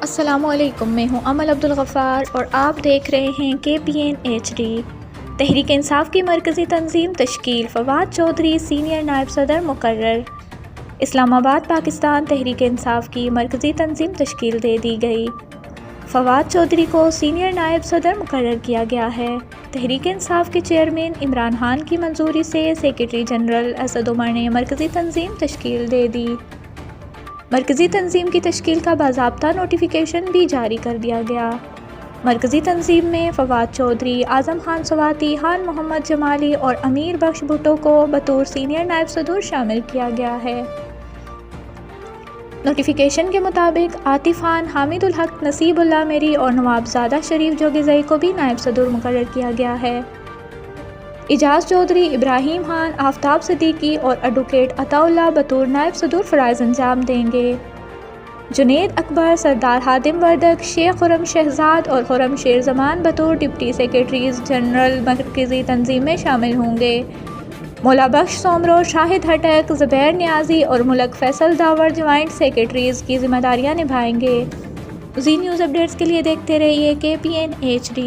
السلام علیکم، میں ہوں امل عبدالغفار اور آپ دیکھ رہے ہیں KPN HD۔ تحریک انصاف کی مرکزی تنظیم تشکیل، فواد چودھری سینئر نائب صدر مقرر۔ اسلام آباد، پاکستان۔ تحریک انصاف کی مرکزی تنظیم تشکیل دے دی گئی، فواد چودھری کو سینئر نائب صدر مقرر کیا گیا ہے۔ تحریک انصاف کے چیئرمین عمران خان کی منظوری سے سیکریٹری جنرل اسد عمر نے مرکزی تنظیم تشکیل دے دی۔ مرکزی تنظیم کی تشکیل کا باضابطہ نوٹیفیکیشن بھی جاری کر دیا گیا۔ مرکزی تنظیم میں فواد چودھری، اعظم خان سواتی، خان محمد جمالی اور امیر بخش بھٹو کو بطور سینئر نائب صدور شامل کیا گیا ہے۔ نوٹیفیکیشن کے مطابق عاطف خان، حامد الحق، نصیب اللہ میری اور نواب زادہ شریف جوگزئی کو بھی نائب صدور مقرر کیا گیا ہے۔ اعجاز چودھری، ابراہیم خان، آفتاب صدیقی اور ایڈوکیٹ عطا اللہ بطور نائب صدور فرائض انجام دیں گے۔ جنید اکبر، سردار خادم وردک، شیخ خرم شہزاد اور خرم شیر زمان بطور ڈپٹی سیکریٹریز جنرل مرکزی تنظیم میں شامل ہوں گے۔ مولا بخش سومرو، شاہد ہٹک، زبیر نیازی اور ملک فیصل داور جوائنٹ سیکریٹریز کی ذمہ داریاں نبھائیں گے۔ مزید نیوز اپڈیٹس کے لیے دیکھتے رہیے KPN HD۔